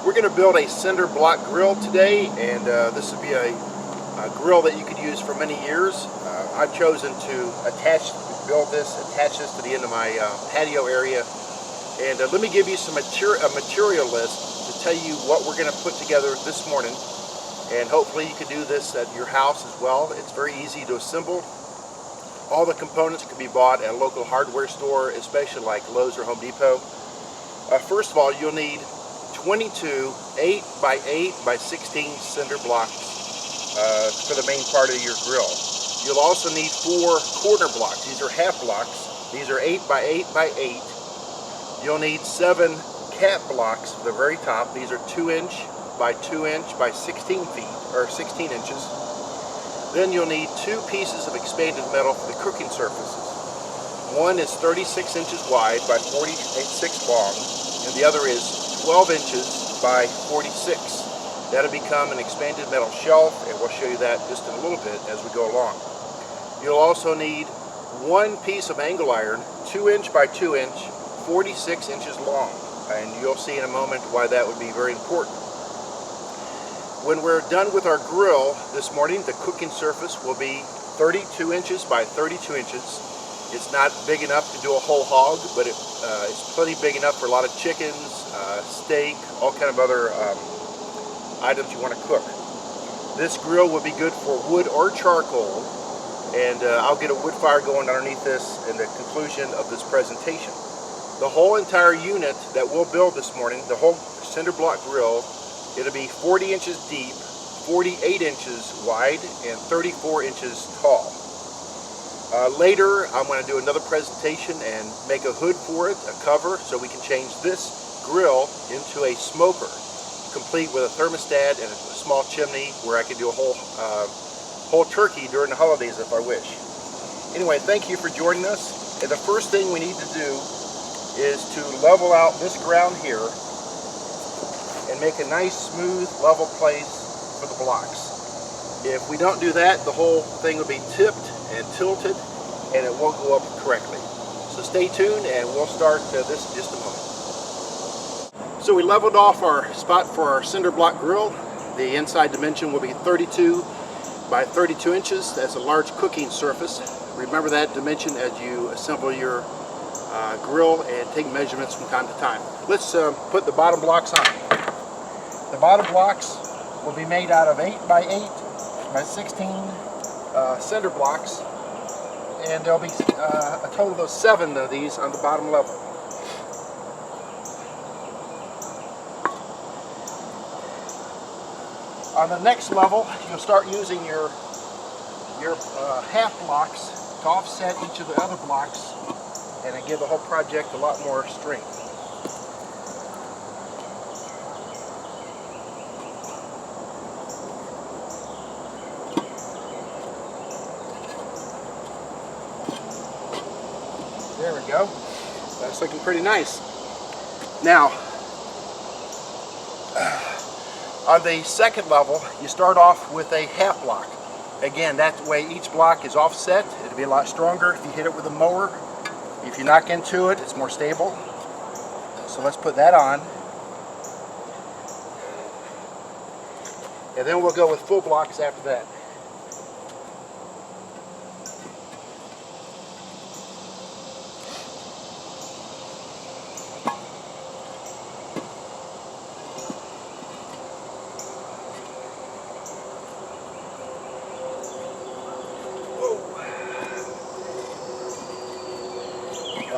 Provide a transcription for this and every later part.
We're going to build a cinder block grill today, and this would be a grill that you could use for many years. I've chosen to build this, attach this to the end of my patio area. And let me give you a material list to tell you what we're going to put together this morning. And hopefully you can do this at your house as well. It's very easy to assemble. All the components can be bought at a local hardware store, especially like Lowe's or Home Depot. First of all, you'll need 22 8x8x16 cinder blocks for the main part of your grill. You'll also need 4 corner blocks. These are half blocks. These are 8x8x8. You'll need 7 cap blocks for the very top. These are 2" by 2" by 16 feet, or 16 inches. Then you'll need 2 pieces of expanded metal for the cooking surfaces. One is 36 inches wide by 46 long, and the other is 12 inches by 46. That'll become an expanded metal shelf, and we'll show you that just in a little bit as we go along. You'll also need 1 piece of angle iron, 2" by 2", 46 inches long, and you'll see in a moment why that would be very important. When we're done with our grill this morning, the cooking surface will be 32 inches by 32 inches. It's not big enough to do a whole hog, but it's plenty big enough for a lot of chickens, steak, all kind of other items you want to cook. This grill will be good for wood or charcoal, and I'll get a wood fire going underneath this in the conclusion of this presentation. The whole entire unit that we'll build this morning, the whole cinder block grill, it'll be 40 inches deep, 48 inches wide, and 34 inches tall. Later, I'm going to do another presentation and make a hood for it, a cover, so we can change this grill into a smoker, complete with a thermostat and a small chimney where I can do a whole turkey during the holidays if I wish. Anyway, thank you for joining us. And the first thing we need to do is to level out this ground here and make a nice, smooth, level place for the blocks. If we don't do that, the whole thing will be tipped and tilted, and it won't go up correctly. So stay tuned, and we'll start this in just a moment. So we leveled off our spot for our cinder block grill. The inside dimension will be 32 by 32 inches. That's a large cooking surface. Remember that dimension as you assemble your grill and take measurements from time to time. Let's put the bottom blocks on. The bottom blocks will be made out of 8x8x16 cinder blocks, and there'll be a total of 7 of these on the bottom level. On the next level, you'll start using your half blocks to offset each of the other blocks, and it give the whole project a lot more strength. There we go. That's looking pretty nice. Now, on the second level, you start off with a half block. Again, that way each block is offset. It'll be a lot stronger if you hit it with a mower. If you knock into it, it's more stable. So let's put that on. And then we'll go with full blocks after that.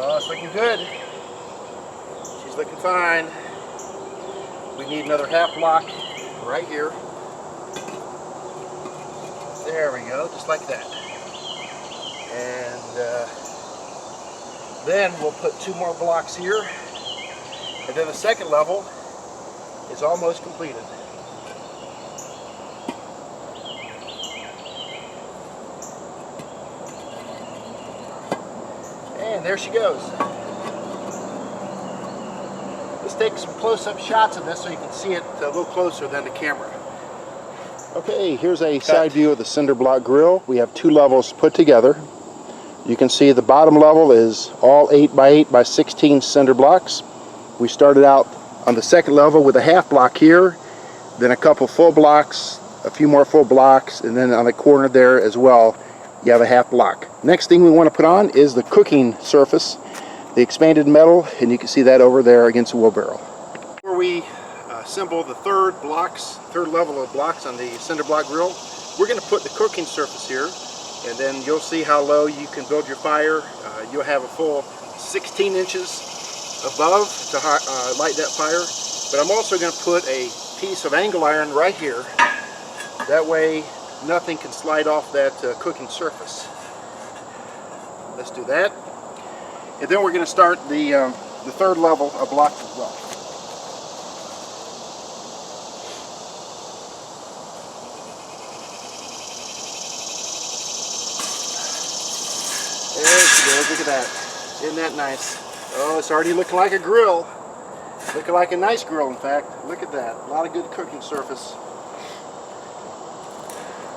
Oh, it's looking good. She's looking fine. We need another half block right here. There we go, just like that. And then we'll put 2 more blocks here. And then the second level is almost completed. And there she goes. Let's take some close-up shots of this so you can see it a little closer than the camera. Okay, here's a side view of the cinder block grill. We have 2 levels put together. You can see the bottom level is all 8x8x16 cinder blocks. We started out on the second level with a half block here, then a couple full blocks, a few more full blocks, and then on the corner there as well you have a half block. Next thing we want to put on is the cooking surface, the expanded metal, and you can see that over there against the wheelbarrow. Before we assemble the third level of blocks on the cinder block grill, we're going to put the cooking surface here, and then you'll see how low you can build your fire. You'll have a full 16 inches above to light that fire. But I'm also going to put a piece of angle iron right here. That way nothing can slide off that cooking surface. Let's do that. And then we're going to start the third level of blocks as well. There she goes, look at that. Isn't that nice? Oh, it's already looking like a grill. Looking like a nice grill, in fact. Look at that. A lot of good cooking surface.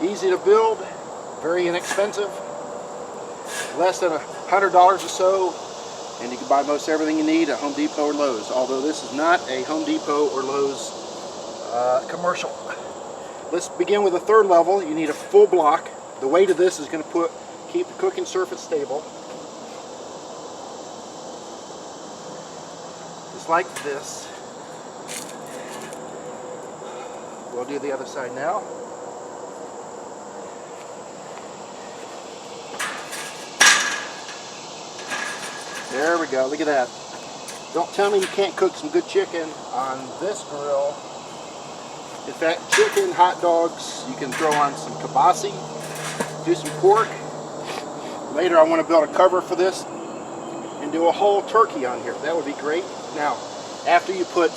Easy to build, very inexpensive. Less than $100 or so, and you can buy most everything you need at Home Depot or Lowe's. Although this is not a Home Depot or Lowe's commercial. Let's begin with the third level. You need a full block. The weight of this is going to keep the cooking surface stable. Just like this. We'll do the other side now. There we go, look at that. Don't tell me you can't cook some good chicken on this grill. In fact, chicken, hot dogs, you can throw on some kibasi, do some pork. Later I want to build a cover for this and do a whole turkey on here. That would be great. Now, after you put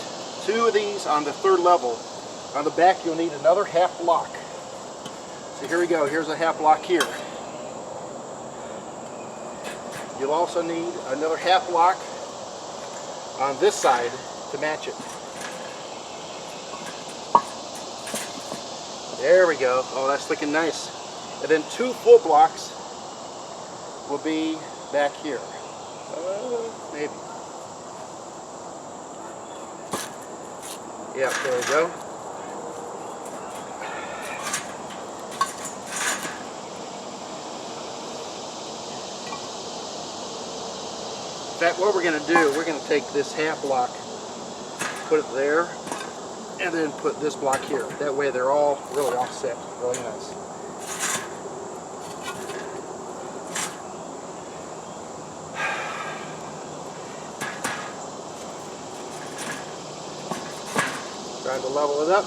two of these on the third level, on the back you'll need another half block. So here we go, here's a half block here. You'll also need another half block on this side to match it. There we go. Oh, that's looking nice. And then two full blocks will be back here. Maybe. Yeah, there we go. In fact, what we're going to do, we're going to take this half block, put it there, and then put this block here. That way they're all really offset. Really nice. Trying to level it up.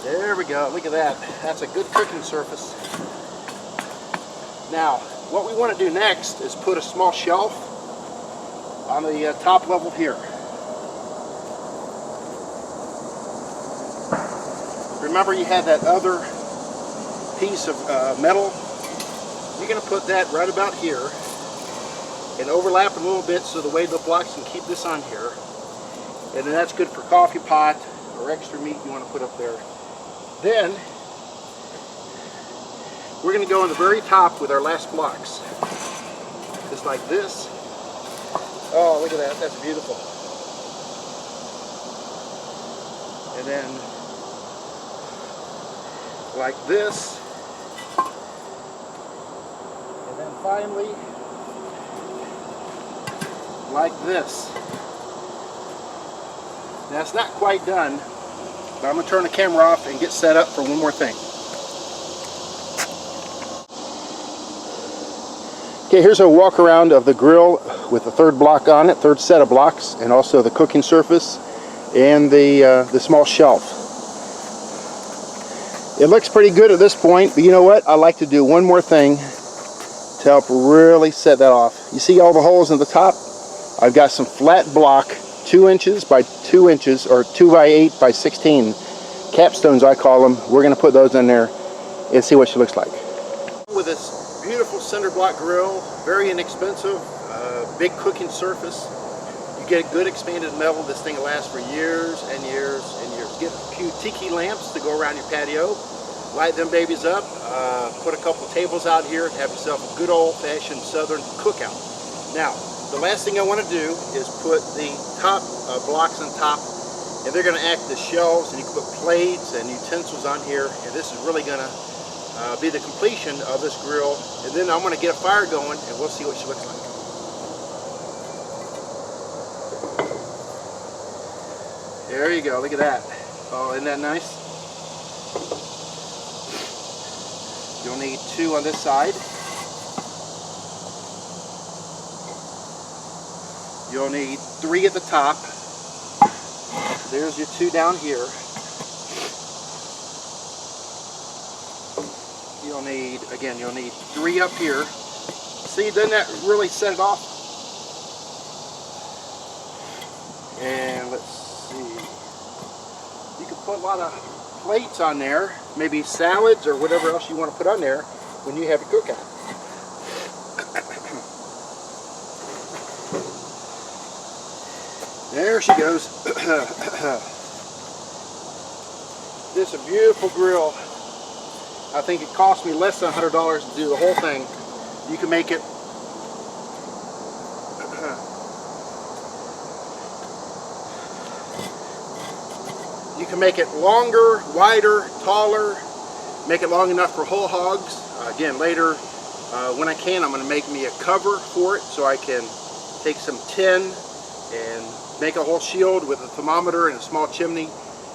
There we go. Look at that. That's a good cooking surface. Now, what we want to do next is put a small shelf on the top level here. Remember you had that other piece of metal? You're going to put that right about here and overlap a little bit so the weight of the blocks can keep this on here. And then that's good for coffee pot or extra meat you want to put up there. Then we're going to go on the very top with our last blocks. Just like this. Oh, look at that. That's beautiful. And then like this. And then finally like this. Now it's not quite done, but I'm going to turn the camera off and get set up for one more thing. Okay, here's a walk around of the grill with the third block on it, third set of blocks, and also the cooking surface and the small shelf. It looks pretty good at this point, but you know what? I like to do one more thing to help really set that off. You see all the holes in the top? I've got some flat block, 2 inches by 2 inches, or 2 by 8 by 16 capstones I call them. We're going to put those in there and see what she looks like. With this beautiful cinder block grill, very inexpensive, big cooking surface. You get good expanded metal. This thing will last for years and years and years. Get a few tiki lamps to go around your patio, light them babies up, put a couple tables out here and have yourself a good old-fashioned southern cookout. Now, the last thing I want to do is put the top blocks on top, and they're going to act as shelves, and you can put plates and utensils on here, and this is really going to be the completion of this grill. And then I'm going to get a fire going, and we'll see what she looks like. There you go, look at that. Oh, isn't that nice? You'll need 2 on this side. You'll need 3 at the top. There's your 2 down here. You'll need 3 up here. See, doesn't that really set it off? And let's see. You can put a lot of plates on there, maybe salads or whatever else you want to put on there when you have your cookout. There she goes. This is a beautiful grill. I think it cost me less than $100 to do the whole thing. You can make it longer, wider, taller, make it long enough for whole hogs. Again, later when I can, I'm going to make me a cover for it so I can take some tin and make a whole shield with a thermometer and a small chimney,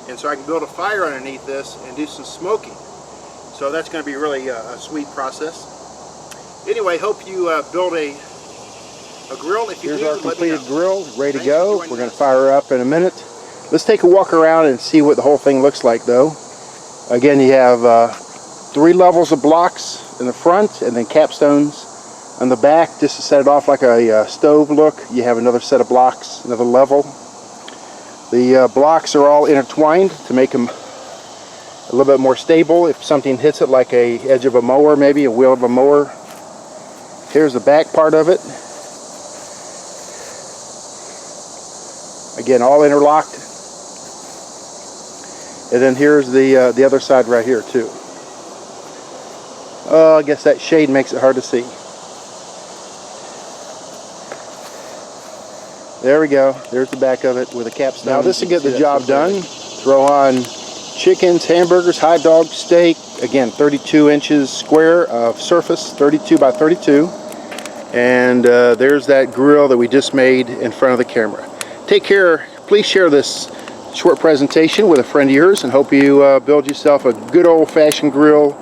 and so I can build a fire underneath this and do some smoking. So that's going to be really a sweet process. Anyway, hope you build a grill. If you do, here's our completed grill, ready to Thanks go. for We're joining going to us. fire her up in a minute. Let's take a walk around and see what the whole thing looks like, though. Again, you have 3 levels of blocks in the front, and then capstones on the back, just to set it off like a stove look. You have another set of blocks, another level. The blocks are all intertwined to make them a little bit more stable if something hits it, like a edge of a mower, maybe a wheel of a mower. Here's the back part of it. Again, all interlocked. And then here's the other side right here too. I guess that shade makes it hard to see. There we go. There's the back of it with a capstone. Now this will get the job done. Throw on chickens, hamburgers, hot dog, steak. Again, 32 inches square of surface, 32 by 32. And there's that grill that we just made in front of the camera. Take care. Please share this short presentation with a friend of yours, and hope you build yourself a good old-fashioned grill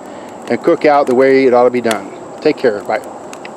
and cook out the way it ought to be done. Take care. Bye.